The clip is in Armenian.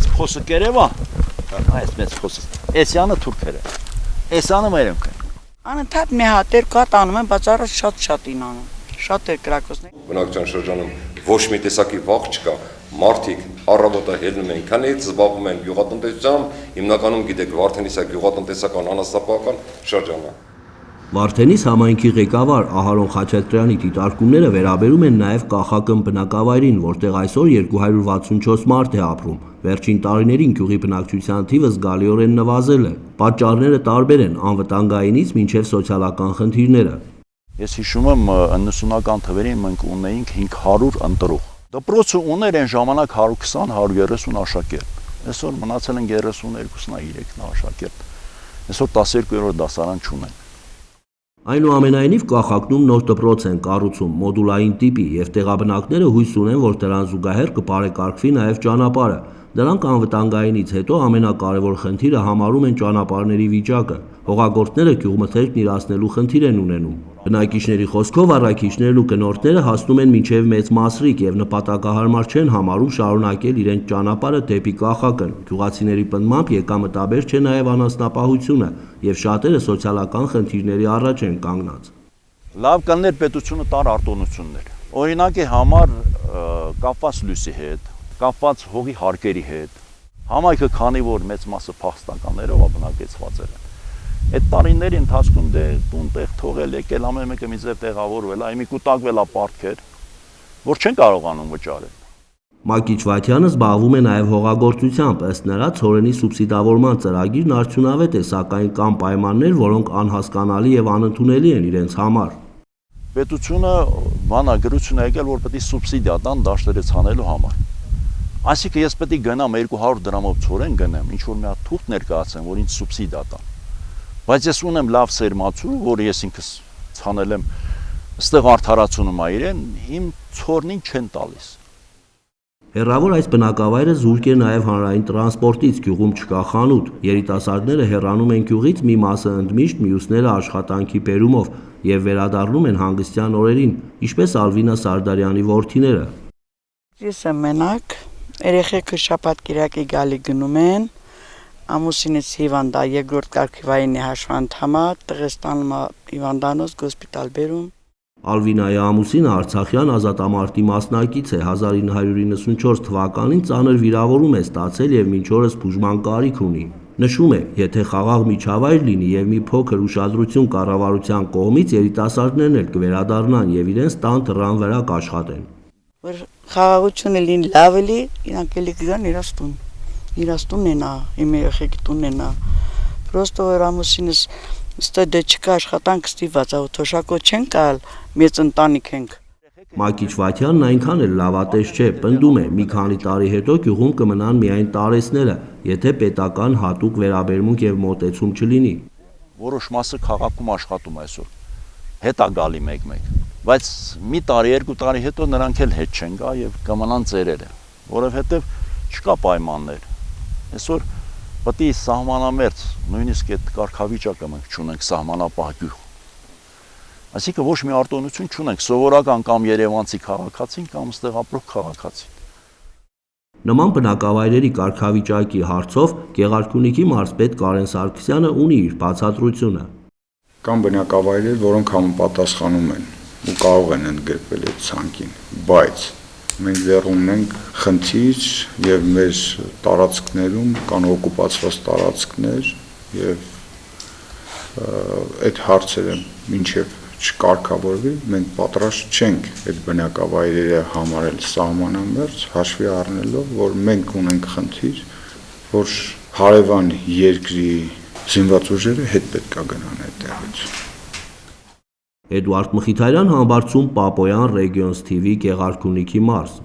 մեծ փոսը կերևա, այս մեծ փոսը, էսյանը թուրքերը, էսյանը մերոնք են։ Անընդհատ մի հատ երկու հատ անում են, բայց առաջ շատ անում, շատ էր կրակոցներ։ Բնակչության շրջանում ոչ մի տեսակի վախ չկա, մարդիկ առավոտը ելնում են, քանի զբաղվում են գյուղատնտեսությամբ, հիմնականում գիտեք Վարդենիսը գյուղատնտեսական անասնապահական շրջան է։ Վարդենիս համայնքի ղեկավար Ահարոն Խաչատրյանի դիտարկումները վերաբերում են նաև Կախակն բնակավայրին, որտեղ այսօր 264 մարդ է ապրում։ Վերջին տարիներին գյուղի բնակչության թիվը զգալիորեն նվազել է։ Պատճառները տարբեր են՝ անվտանգայինից մինչև սոցիալական խնդիրները։ Ես հիշում եմ 90-ական թվերին մենք ունեինք 500 ընտրող։ Դպրոցը ուներ այն ժամանակ 120-130 աշակերտ։ Այսօր մնացել են 32-3 աշակերտ։ Այսօր 12-րդ դասարան չունեն։ Այնուամենայնիվ Կախակնում նոր դպրոց են կառուցում մոդուլային տիպի եւ տեղաբնակները հույս ունեն, որ դրան զուգահեռ կբարեկարգվի նաեւ ճանապարհը։ Դրանք անվտանգայինից հետո ամենակարևոր խնդիրը համարում են ճանապարհների վիճակը։ Հողագործները գյուղմթերքն իրացնելու խնդիր են ունենում։ Բնակիչների խոսքով առաքիչներն ու գնորդները հասնում են մինչև Մեծ Մասրիկ եւ նպատակահարմար չեն համարում շարունակել իրենց ճանապարհը դեպի Կախակն։ Գյուղացիների պնդմամբ եկամտաբեր չէ նաեւ անասնապահությունը եւ շատերը սոցիալական խնդիրների առաջ են կանգնած։ Լավ կներ պետությունը տար արտոնություններ։ Օրինակի համար կապված լույսի հետ, կապված հողի հարկերի հետ։ Համայնքը քանի որ մեծ մասը փախստականներով բնակեցված են։ Այդ տարիների ընթացքում դե տուն-տեղ թողել եկել ամեն մեկը մի ձև տեղավորվել, այ մի կուտակվել է պարտքեր, որ չեն կարողանում վճարել։ Մակիչ Վաթյանը զբաղվում է նաև հողագործությամբ, ըստ նրա ցորենի սուբսիդավորման ծրագիրն արդյունավետ է, սակայն կան պայմաններ, որոնք անհասկանալի եւ անընդունելի են իրենց համար։ Պետությունը բանագրություն է եկել, որ պետք է սուբսիդիա տան դաշտերը ցանելու համար։ Այսինքն ես պետք է գնամ 200 դրամով ցորեն գնեմ, ինչ որ մի հատ թուղթ ներկայացեմ, որ ինձ սուբսիդիա տան։ Բայց ես ունեմ լավ սերմացու, որ ես ինքս ցանել եմ, այստեղ արդարացնում է իրեն, իմ ցորնին չեն տալիս։ Հեռավոր այս բնակավայրը զուրկ է նաև հանրային տրանսպորտից, գյուղում չկա խանութ, երիտասարդները հեռանում են գյուղից, մի մասը ընդմիշտ, մյուսները աշխատանքի բերումով եւ վերադառնում են հանգստյան օրերին, ինչպես Ալվինա Սարդարյանի որդիները։ Ես եմ մենակ, երեխեքը շաբաթ-կիրակի գալի գնում են, ամուսինս հիվանդ է, երկրորդ կարգի վայրենի հաշվանդամ է, տղես տանում է հիվանդանոց հոսպիտալ բերում։ Ալվինայի ամուսինը Արցախյան ազատամարտի մասնակից է, 1994 թվականին ծանր վիրավորում է ստացել եւ մինչ օրս բուժման կարիք ունի։ Նշում է, եթե խաղաղ միջավայր լինի եւ մի փոքր ուշադրություն կառավարության կողմից, երիտասարդներն էլ կվերադառնան եւ իրենց տան դռան վրա կաշխատեն։ Որ խաղաղությունը լինի, լավ էլի, իրանք էլի կգան իրաց տունն է, իմ երեխեքի տունն է։ Պրոստո որ ամուսինս ստե դե չկա աշխատանք ստիված, թոշակո չեն կալ, մեծ ընտանիք ենք։ Մակիչ Վաթյանն այնքան էլ լավատես չէ, պնդում է, մի քանի տարի հետո գյուղում կմնան միայն տարեսները, եթե պետական հատուկ վերաբերմունք եւ մոտեցում չլինի։ Որոշ մասը քաղաքում աշխատում այսօր, հետ է գալի մեկ-մեկ, բայց մի տարի, երկու տարի հետո նրանք էլ հետ չեն գա եւ կմնան ծերերը, որովհետեւ չկա պայմաններ։ Այսօր պետք է սահմանամերձ, նույնիսկ այդ կարգավիճակը մենք չունենք սահմանապահ գյուղ։ Այսինքն ոչ մի արտոնություն չունենք, սովորական կամ երևանցի քաղաքացին կամ ստեղ ապրող քաղաքացին։ Նման բնակավայրերի կարգավիճակի հարցով Գեղարքունիքի մարզպետ Կարեն Սարգսյանը ունի իր բացատրությունը։ Կան բնակավայրեր, որոնք համապատասխանում են ու կարող են ընդգրկվել այդ ցանկին, բայց մենք դեռ ունենք խնդիր եւ մեր տարածքներում կան օկուպացված տարածքներ եւ այդ հարցերը մինչեւ չկարգավորվի, մենք պատրաստ չենք այդ բնակավայրերը համարել սահմանամերձ, հաշվի առնելով, որ մենք ունենք խնդիր, որ հարևան երկրի զինված ուժերը հետ պետք է գնան այդտեղից։ Էդուարդ Մխիթարյան, Համբարձում, Պապոյան, Regions TV, Գեղարքունիքի մարզ։